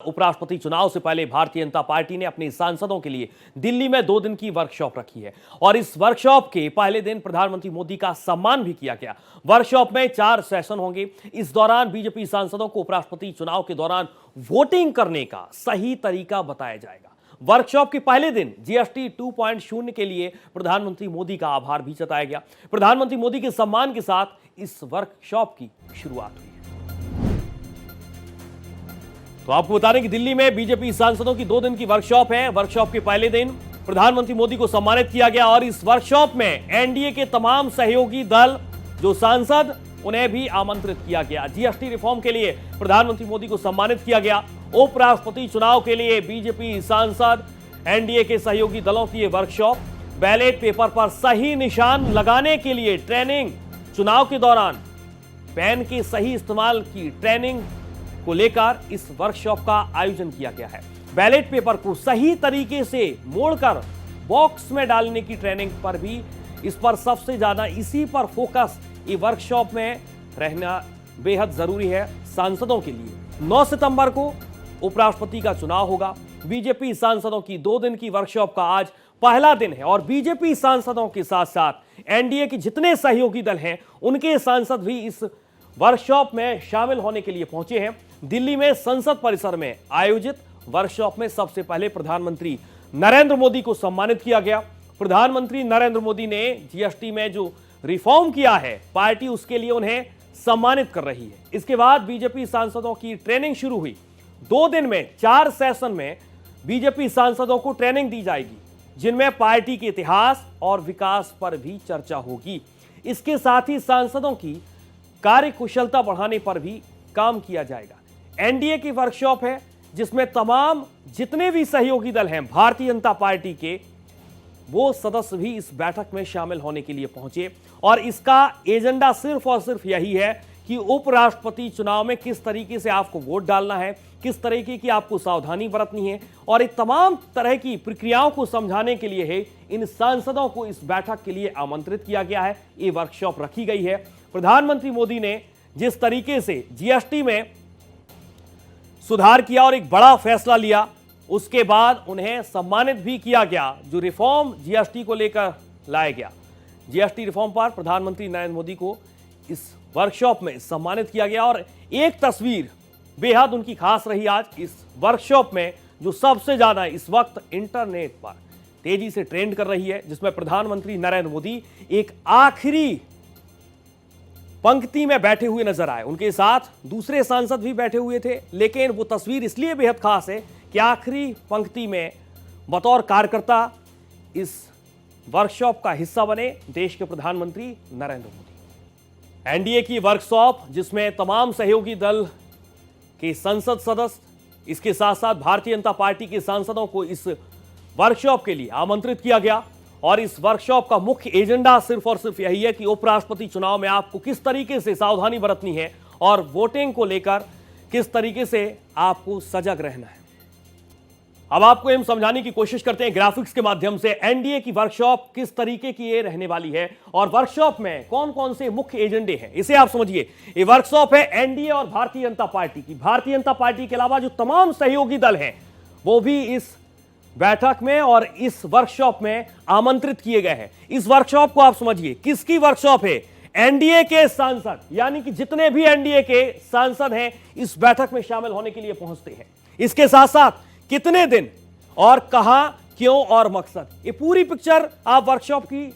उपराष्ट्रपति चुनाव से पहले भारतीय जनता पार्टी ने अपने सांसदों के लिए दिल्ली में 2 दिन की वर्कशॉप रखी है और इस वर्कशॉप के पहले दिन प्रधानमंत्री मोदी का सम्मान भी किया गया। वर्कशॉप में 4 सेशन होंगे। इस दौरान बीजेपी सांसदों को उपराष्ट्रपति चुनाव के दौरान वोटिंग करने का सही तरीका बताया जाएगा। वर्कशॉप के पहले दिन जीएसटी 2.0 के लिए प्रधानमंत्री मोदी का आभार भी जताया गया। प्रधानमंत्री मोदी के सम्मान के साथ इस वर्कशॉप की शुरुआत हुई। तो आपको बता दें कि दिल्ली में बीजेपी सांसदों की 2 दिन की वर्कशॉप है। वर्कशॉप के पहले दिन प्रधानमंत्री मोदी को सम्मानित किया गया और इस वर्कशॉप में एनडीए के तमाम सहयोगी दल जो सांसद उन्हें भी आमंत्रित किया गया। जीएसटी रिफॉर्म के लिए प्रधानमंत्री मोदी को सम्मानित किया गया। उपराष्ट्रपति चुनाव के लिए बीजेपी सांसद एनडीए के सहयोगी दलों की यह वर्कशॉप, बैलेट पेपर पर सही निशान लगाने के लिए ट्रेनिंग, चुनाव के दौरान पेन के सही इस्तेमाल की ट्रेनिंग को लेकर इस वर्कशॉप का आयोजन किया गया है। बैलेट पेपर को सही तरीके से मोड़कर बॉक्स में डालने की ट्रेनिंग पर भी इस पर सबसे ज्यादा इसी पर फोकस ये वर्कशॉप में रहना बेहद जरूरी है सांसदों के लिए। 9 सितंबर को उपराष्ट्रपति का चुनाव होगा। बीजेपी सांसदों की 2 दिन की वर्कशॉप का आज पहला दिन है और बीजेपी सांसदों के साथ साथ एनडीए के जितने सहयोगी दल हैं उनके सांसद भी इस वर्कशॉप में शामिल होने के लिए पहुंचे हैं। दिल्ली में संसद परिसर में आयोजित वर्कशॉप में सबसे पहले प्रधानमंत्री नरेंद्र मोदी को सम्मानित किया गया। प्रधानमंत्री नरेंद्र मोदी ने जीएसटी में जो रिफॉर्म किया है, पार्टी उसके लिए उन्हें सम्मानित कर रही है। इसके बाद बीजेपी सांसदों की ट्रेनिंग शुरू हुई। 2 दिन में 4 सेशन में बीजेपी सांसदों को ट्रेनिंग दी जाएगी, जिनमें पार्टी के इतिहास और विकास पर भी चर्चा होगी। इसके साथ ही सांसदों की कार्य कुशलता बढ़ाने पर भी काम किया जाएगा। एनडीए की वर्कशॉप है जिसमें तमाम जितने भी सहयोगी दल हैं भारतीय जनता पार्टी के, वो सदस्य भी इस बैठक में शामिल होने के लिए पहुंचे और इसका एजेंडा सिर्फ और सिर्फ यही है कि उपराष्ट्रपति चुनाव में किस तरीके से आपको वोट डालना है, किस तरीके की आपको सावधानी बरतनी है और इन तमाम तरह की प्रक्रियाओं को समझाने के लिए है इन सांसदों को इस बैठक के लिए आमंत्रित किया गया है। ये वर्कशॉप रखी गई है। प्रधानमंत्री मोदी ने जिस तरीके से जीएसटी में सुधार किया और एक बड़ा फैसला लिया, उसके बाद उन्हें सम्मानित भी किया गया। जो रिफॉर्म जीएसटी को लेकर लाया गया, जीएसटी रिफॉर्म पर प्रधानमंत्री नरेंद्र मोदी को इस वर्कशॉप में सम्मानित किया गया और एक तस्वीर बेहद उनकी खास रही आज इस वर्कशॉप में, जो सबसे ज्यादा इस वक्त इंटरनेट पर तेजी से ट्रेंड कर रही है, जिसमें प्रधानमंत्री नरेंद्र मोदी एक आखिरी पंक्ति में बैठे हुए नजर आए। उनके साथ दूसरे सांसद भी बैठे हुए थे, लेकिन वो तस्वीर इसलिए बेहद खास है कि आखिरी पंक्ति में बतौर कार्यकर्ता इस वर्कशॉप का हिस्सा बने देश के प्रधानमंत्री नरेंद्र मोदी। एनडीए की वर्कशॉप जिसमें तमाम सहयोगी दल के संसद सदस्य, इसके साथ साथ भारतीय जनता पार्टी के सांसदों को इस वर्कशॉप के लिए आमंत्रित किया गया और इस वर्कशॉप का मुख्य एजेंडा सिर्फ और सिर्फ यही है कि उपराष्ट्रपति चुनाव में आपको किस तरीके से सावधानी बरतनी है और वोटिंग को लेकर किस तरीके से आपको सजग रहना है। अब आपको हम समझाने की कोशिश करते हैं ग्राफिक्स के माध्यम से एनडीए की वर्कशॉप किस तरीके की ये रहने वाली है और वर्कशॉप में कौन कौन से मुख्य एजेंडे हैं, इसे आप समझिए। ये वर्कशॉप है एनडीए और भारतीय जनता पार्टी की। भारतीय जनता पार्टी के अलावा जो तमाम सहयोगी दल हैं वो भी इस बैठक में और इस वर्कशॉप में आमंत्रित किए गए हैं। इस वर्कशॉप को आप समझिए, किसकी वर्कशॉप है? एनडीए के सांसद, यानी कि जितने भी एनडीए के सांसद हैं इस बैठक में शामिल होने के लिए पहुंचते हैं। इसके साथ साथ कितने दिन और कहां, क्यों और मकसद, ये पूरी पिक्चर आप वर्कशॉप की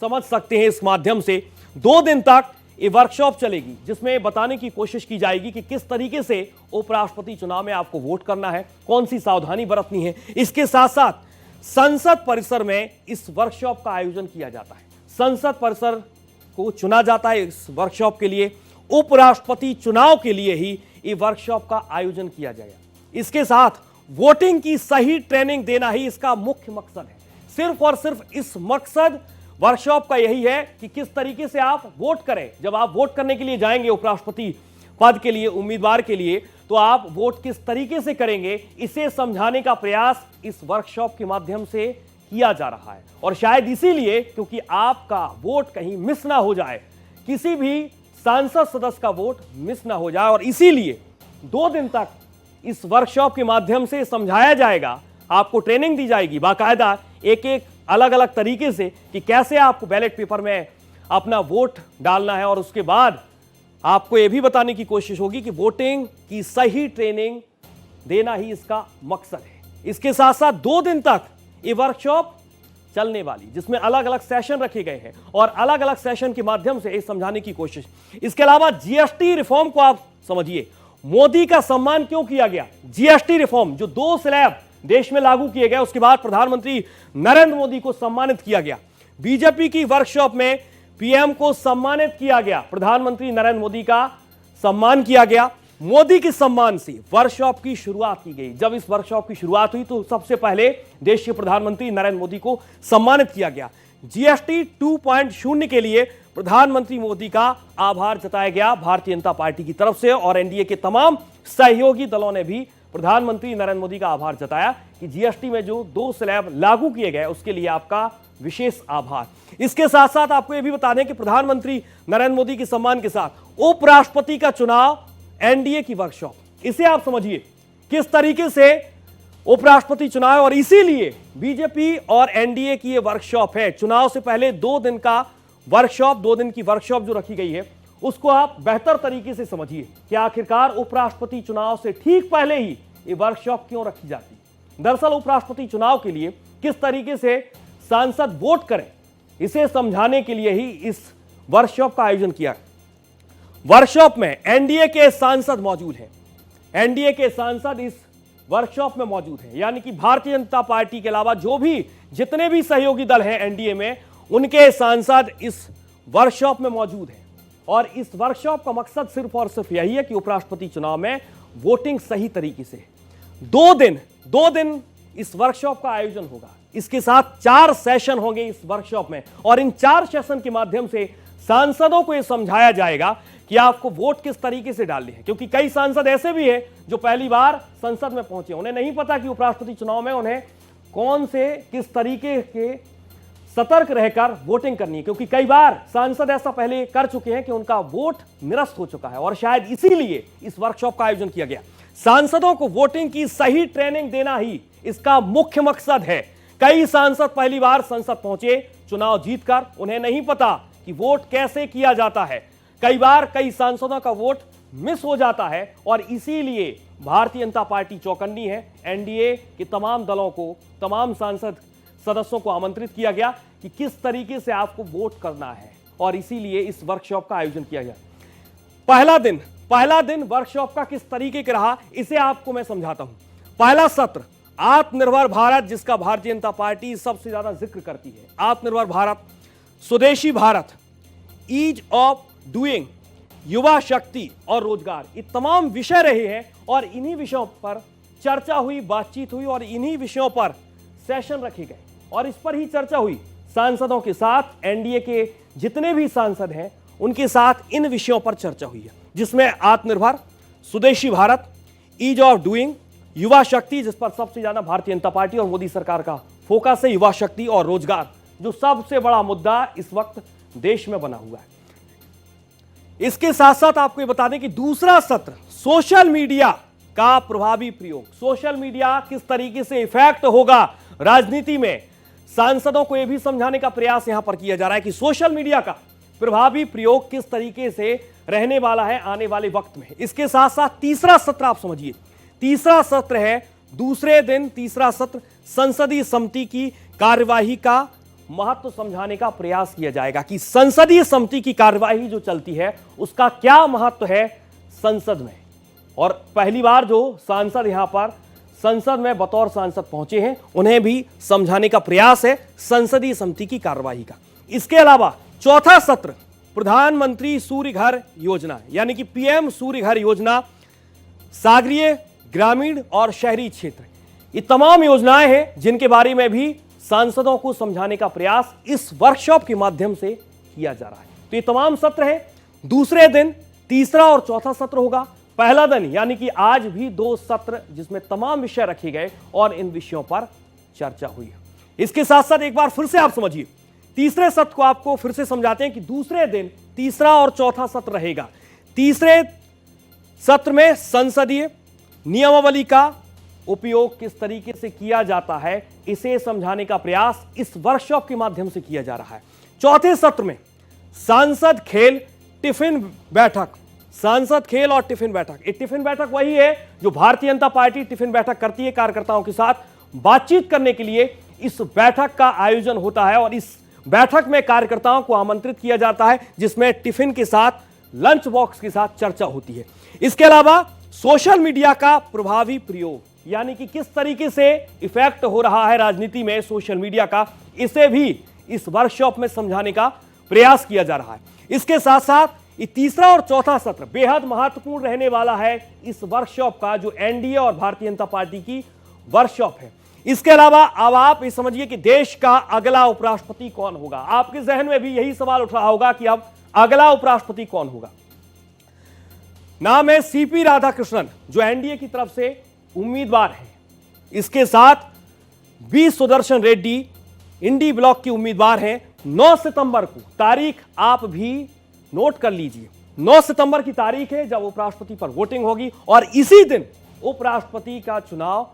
समझ सकते हैं। इस माध्यम से 2 दिन तक ये वर्कशॉप चलेगी, जिसमें बताने की कोशिश की जाएगी कि किस तरीके से उपराष्ट्रपति चुनाव में आपको वोट करना है, कौन सी सावधानी बरतनी है। इसके साथ साथ संसद परिसर में इस वर्कशॉप का आयोजन किया जाता है। संसद परिसर को चुना जाता है इस वर्कशॉप के लिए। उपराष्ट्रपति चुनाव के लिए ही ये वर्कशॉप का आयोजन किया जाएगा। इसके साथ वोटिंग की सही ट्रेनिंग देना ही इसका मुख्य मकसद है। सिर्फ और सिर्फ इस मकसद वर्कशॉप का यही है कि किस तरीके से आप वोट करें। जब आप वोट करने के लिए जाएंगे उपराष्ट्रपति पद के लिए, उम्मीदवार के लिए, तो आप वोट किस तरीके से करेंगे, इसे समझाने का प्रयास इस वर्कशॉप के माध्यम से किया जा रहा है। और शायद इसीलिए क्योंकि आपका वोट कहीं मिस ना हो जाए, किसी भी सांसद सदस्य का वोट मिस ना हो जाए, और इसीलिए 2 दिन तक इस वर्कशॉप के माध्यम से समझाया जाएगा, आपको ट्रेनिंग दी जाएगी बाकायदा एक एक अलग अलग तरीके से कि कैसे आपको बैलेट पेपर में अपना वोट डालना है, और उसके बाद आपको यह भी बताने की कोशिश होगी कि वोटिंग की सही ट्रेनिंग देना ही इसका मकसद है। इसके साथ साथ 2 दिन तक ये वर्कशॉप चलने वाली, जिसमें अलग अलग सेशन रखे गए हैं और अलग अलग सेशन के माध्यम से समझाने की कोशिश। इसके अलावा जीएसटी रिफॉर्म को आप समझिए, मोदी का सम्मान क्यों किया गया। जीएसटी रिफॉर्म जो 2 स्लैब देश में लागू किए गए, उसके बाद प्रधानमंत्री नरेंद्र मोदी को सम्मानित किया गया। बीजेपी की वर्कशॉप में पीएम को सम्मानित किया गया, प्रधानमंत्री नरेंद्र मोदी का सम्मान किया गया। मोदी के सम्मान से वर्कशॉप की शुरुआत की गई। जब इस वर्कशॉप की शुरुआत हुई तो सबसे पहले देश के प्रधानमंत्री नरेंद्र मोदी को सम्मानित किया गया। जीएसटी 2.0 के लिए प्रधानमंत्री मोदी का आभार जताया गया भारतीय जनता पार्टी की तरफ से, और एनडीए के तमाम सहयोगी दलों ने भी प्रधानमंत्री नरेंद्र मोदी का आभार जताया कि जीएसटी में जो 2 स्लैब लागू किए गए उसके लिए आपका विशेष आभार। इसके साथ साथ आपको यह भी बता दें कि प्रधानमंत्री नरेंद्र मोदी के सम्मान के साथ उपराष्ट्रपति का चुनाव, एनडीए की वर्कशॉप, इसे आप समझिए किस तरीके से उपराष्ट्रपति चुनाव, और इसीलिए बीजेपी और एनडीए की यह वर्कशॉप है। चुनाव से पहले 2 दिन का वर्कशॉप, 2 दिन की वर्कशॉप जो रखी गई है उसको आप बेहतर तरीके से समझिए कि आखिरकार उपराष्ट्रपति चुनाव से ठीक पहले ही ये वर्कशॉप क्यों रखी जाती है। दरअसल उपराष्ट्रपति चुनाव के लिए किस तरीके से सांसद वोट करें, इसे समझाने के लिए ही इस वर्कशॉप का आयोजन किया। वर्कशॉप में एनडीए के सांसद मौजूद हैं, एनडीए के सांसद इस वर्कशॉप में मौजूद हैं, यानी कि भारतीय जनता पार्टी के अलावा जो भी जितने भी सहयोगी दल हैं एनडीए में, उनके सांसद इस वर्कशॉप में मौजूद हैं। और इस वर्कशॉप का मकसद सिर्फ और सिर्फ यही है कि उपराष्ट्रपति चुनाव में वोटिंग सही तरीके से। 2 दिन इस वर्कशॉप का आयोजन होगा। इसके साथ 4 सेशन होंगे इस वर्कशॉप में, और इन 4 सेशन के माध्यम से सांसदों को यह समझाया जाएगा कि आपको वोट किस तरीके से डालने हैं। क्योंकि कई सांसद ऐसे भी हैं जो पहली बार संसद में पहुंचे, उन्हें नहीं पता कि उपराष्ट्रपति चुनाव में उन्हें कौन से किस तरीके के सतर्क रहकर वोटिंग करनी है। क्योंकि कई बार सांसद ऐसा पहले कर चुके हैं कि उनका वोट निरस्त हो चुका है, और शायद इसीलिए इस वर्कशॉप का आयोजन किया गया। सांसदों को वोटिंग की सही ट्रेनिंग देना ही इसका मुख्य मकसद है। कई सांसद पहली बार संसद पहुंचे चुनाव जीतकर, उन्हें नहीं पता कि वोट कैसे किया जाता है। कई बार कई सांसदों का वोट मिस हो जाता है, और इसीलिए भारतीय जनता पार्टी चौकन्नी है। एनडीए के तमाम दलों को, तमाम सांसद सदस्यों को आमंत्रित किया गया कि किस तरीके से आपको वोट करना है, और इसीलिए इस वर्कशॉप का आयोजन किया गया। पहला दिन वर्कशॉप का किस तरीके का रहा, इसे आपको मैं समझाता हूं। पहला सत्र आत्मनिर्भर भारत, जिसका भारतीय जनता पार्टी सबसे ज्यादा जिक्र करती है। आत्मनिर्भर भारत, स्वदेशी भारत, ईज ऑफ डूइंग, युवा शक्ति और रोजगार, ये तमाम विषय रहे हैं, और इन्हीं विषयों पर चर्चा हुई, बातचीत हुई, और इन्हीं विषयों पर सेशन रखे गए, और इस पर ही चर्चा हुई सांसदों के साथ। एनडीए के जितने भी सांसद हैं उनके साथ इन विषयों पर चर्चा हुई है, जिसमें आत्मनिर्भर, स्वदेशी भारत, ईज ऑफ डूइंग, युवा शक्ति, जिस पर सबसे ज्यादा भारतीय जनता पार्टी और मोदी सरकार का फोकस है, युवा शक्ति और रोजगार, जो सबसे बड़ा मुद्दा इस वक्त देश में बना हुआ है। इसके साथ साथ आपको ये बता दें कि दूसरा सत्र सोशल मीडिया का प्रभावी प्रयोग, सोशल मीडिया किस तरीके से इफेक्ट होगा राजनीति में, सांसदों को यह भी समझाने का प्रयास यहां पर किया जा रहा है कि सोशल मीडिया का प्रभावी प्रयोग किस तरीके से रहने वाला है आने वाले वक्त में। इसके साथ साथ तीसरा सत्र आप समझिए, तीसरा सत्र है दूसरे दिन, तीसरा सत्र संसदीय समिति की कार्यवाही का महत्व समझाने का प्रयास किया जाएगा कि संसदीय समिति की कार्यवाही जो चलती है उसका क्या महत्व है संसद में। और पहली बार जो सांसद यहां पर संसद में बतौर सांसद पहुंचे हैं, उन्हें भी समझाने का प्रयास है संसदीय समिति की कार्यवाही का। इसके अलावा चौथा सत्र प्रधानमंत्री सूर्य घर योजना, यानी कि पीएम सूर्य घर योजना, सागरीय, ग्रामीण और शहरी क्षेत्र, ये तमाम योजनाएं हैं जिनके बारे में भी सांसदों को समझाने का प्रयास इस वर्कशॉप के माध्यम से किया जा रहा है। तो ये तमाम सत्र हैं। दूसरे दिन तीसरा और चौथा सत्र होगा। पहला दिन यानी कि आज भी 2 सत्र जिसमें तमाम विषय रखे गए और इन विषयों पर चर्चा हुई। इसके साथ साथ एक बार फिर से आप समझिए, तीसरे सत्र को आपको फिर से समझाते हैं कि दूसरे दिन तीसरा और चौथा सत्र रहेगा। तीसरे सत्र में संसदीय, नियमावली का उपयोग किस तरीके से किया जाता है, इसे समझाने का प्रयास इस वर्कशॉप के माध्यम से किया जा रहा है। चौथे सत्र में सांसद खेल टिफिन बैठक, सांसद खेल और टिफिन बैठक। एक टिफिन बैठक वही है जो भारतीय जनता पार्टी टिफिन बैठक करती है, कार्यकर्ताओं के साथ बातचीत करने के लिए इस बैठक का आयोजन होता है और इस बैठक में कार्यकर्ताओं को आमंत्रित किया जाता है, जिसमें टिफिन के साथ, लंच बॉक्स के साथ चर्चा होती है। इसके अलावा सोशल मीडिया का प्रभावी प्रयोग, यानी कि किस तरीके से इफेक्ट हो रहा है राजनीति में सोशल मीडिया का, इसे भी इस वर्कशॉप में समझाने का प्रयास किया जा रहा है। इसके साथ साथ ये तीसरा और चौथा सत्र बेहद महत्वपूर्ण रहने वाला है इस वर्कशॉप का, जो एनडीए और भारतीय जनता पार्टी की वर्कशॉप है। इसके अलावा अब आप ये समझिए कि देश का अगला उपराष्ट्रपति कौन होगा। आपके जहन में भी यही सवाल उठ रहा होगा कि अब अगला उपराष्ट्रपति कौन होगा। नाम है सीपी राधाकृष्णन, जो एनडीए की तरफ से उम्मीदवार है। इसके साथ बी सुदर्शन रेड्डी इंडी ब्लॉक के उम्मीदवार हैं। 9 सितंबर को तारीख आप भी नोट कर लीजिए, 9 सितंबर की तारीख है जब उपराष्ट्रपति पर वोटिंग होगी और इसी दिन उपराष्ट्रपति का चुनाव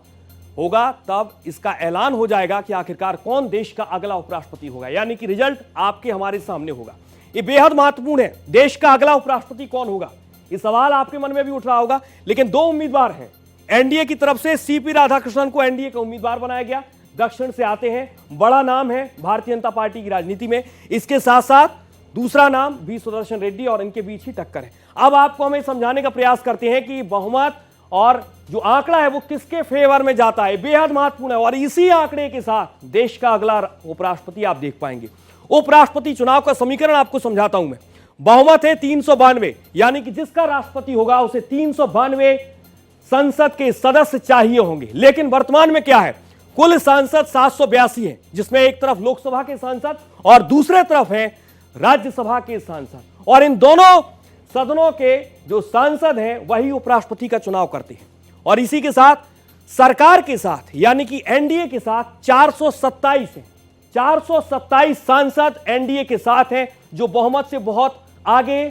होगा। तब इसका ऐलान हो जाएगा कि आखिरकार कौन देश का अगला उपराष्ट्रपति होगा, यानी कि रिजल्ट आपके हमारे सामने होगा। यह बेहद महत्वपूर्ण है, देश का अगला उपराष्ट्रपति कौन होगा, यह सवाल आपके मन में भी उठ रहा होगा। लेकिन दो उम्मीदवार हैं एनडीए की तरफ से। सीपी राधाकृष्णन को एनडीए का उम्मीदवार बनाया गया, दक्षिण से आते हैं, बड़ा नाम है भारतीय जनता पार्टी की राजनीति में। इसके साथ साथ दूसरा नाम बी सुदर्शन रेड्डी, और इनके बीच ही टक्कर है। अब आपको हमें समझाने का प्रयास करते हैं कि बहुमत और जो आंकड़ा है वो किसके फेवर में जाता है, बेहद महत्वपूर्ण है। और इसी आंकड़े के साथ देश का अगला उपराष्ट्रपति आप देख पाएंगे। उपराष्ट्रपति चुनाव का समीकरण आपको समझाता हूं मैं। बहुमत है 392, यानी कि जिसका राष्ट्रपति होगा उसे 392 संसद के सदस्य चाहिए होंगे। लेकिन वर्तमान में क्या है, कुल सांसद 782 हैं, जिसमें एक तरफ लोकसभा के सांसद और दूसरे तरफ हैं राज्यसभा के सांसद, और इन दोनों सदनों के जो सांसद हैं वही उपराष्ट्रपति का चुनाव करते हैं। और इसी के साथ सरकार के साथ, यानी कि एनडीए के साथ 427 हैं, 427 सांसद एनडीए के साथ हैं, जो बहुमत से बहुत आगे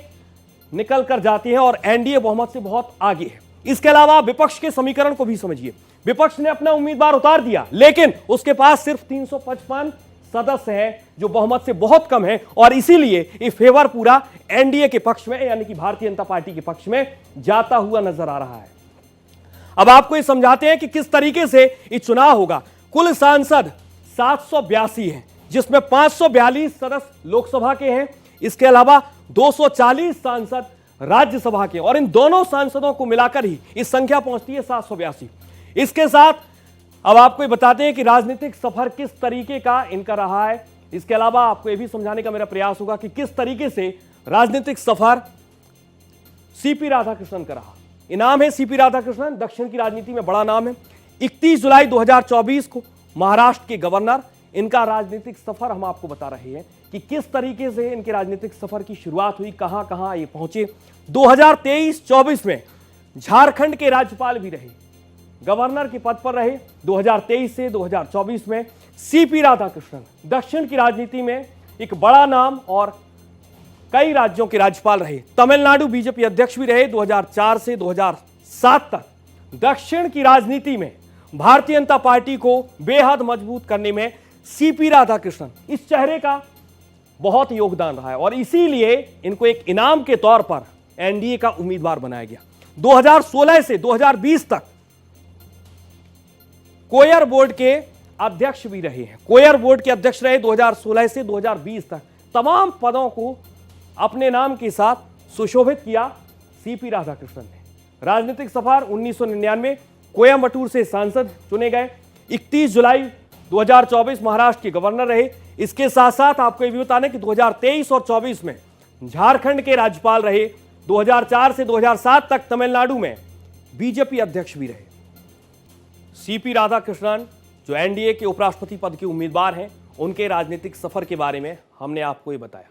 निकल कर जाते हैं और एनडीए बहुमत से बहुत आगे है। इसके अलावा विपक्ष के समीकरण को भी समझिए। विपक्ष ने अपना उम्मीदवार उतार दिया, लेकिन उसके पास सिर्फ 355 सदस्य हैं, जो बहुमत से बहुत कम है, और इसीलिए ये फेवर पूरा एनडीए के पक्ष में, यानी कि भारतीय जनता पार्टी के पक्ष में जाता हुआ नजर आ रहा है। अब आपको ये समझाते हैं कि किस तरीके से ये चुनाव होगा। कुल सांसद 782 हैं, जिसमें 542 सदस्य लोकसभा के हैं। इसके अलावा 240 सांसद राज्यसभा के, और इन दोनों सांसदों को मिलाकर ही इस संख्या पहुंचती है 782। इसके साथ अब आपको ये बताते हैं कि राजनीतिक सफर किस तरीके का इनका रहा है। इसके अलावा आपको यह भी समझाने का मेरा प्रयास होगा कि किस तरीके से राजनीतिक सफर सीपी राधाकृष्णन का रहा। इनाम है सीपी राधाकृष्णन, दक्षिण की राजनीति में बड़ा नाम है। 31 जुलाई 2024 को महाराष्ट्र के गवर्नर, इनका राजनीतिक सफर हम आपको बता रहे हैं कि किस तरीके से इनके राजनीतिक सफर की शुरुआत हुई, कहां कहां ये पहुंचे। 2023-24 में झारखंड के राज्यपाल भी रहे, गवर्नर के पद पर रहे। 2023 से 2024 में सीपी राधाकृष्णन दक्षिण की राजनीति में एक बड़ा नाम और कई राज्यों के राज्यपाल रहे। तमिलनाडु बीजेपी अध्यक्ष भी रहे 2004 से 2007 तक। दक्षिण की राजनीति में भारतीय जनता पार्टी को बेहद मजबूत करने में सीपी राधाकृष्णन, इस चेहरे का बहुत योगदान रहा है, और इसीलिए इनको एक इनाम के तौर पर एनडीए का उम्मीदवार बनाया गया। 2016 से 2020 तक कोयर बोर्ड के अध्यक्ष भी रहे हैं, कोयर बोर्ड के अध्यक्ष रहे 2016 से 2020 तक। तमाम पदों को अपने नाम के साथ सुशोभित किया सीपी राधाकृष्णन ने। राजनीतिक सफर 1999 कोयम्बटूर से सांसद चुने गए। 31 जुलाई 2024 महाराष्ट्र के गवर्नर रहे। इसके साथ साथ आपको ये भी बताना कि 2023 और 24 में झारखंड के राज्यपाल रहे। 2004 से 2007 तक तमिलनाडु में बीजेपी अध्यक्ष भी रहे। सीपी राधाकृष्णन जो एनडीए के उपराष्ट्रपति पद के उम्मीदवार हैं, उनके राजनीतिक सफर के बारे में हमने आपको ये बताया।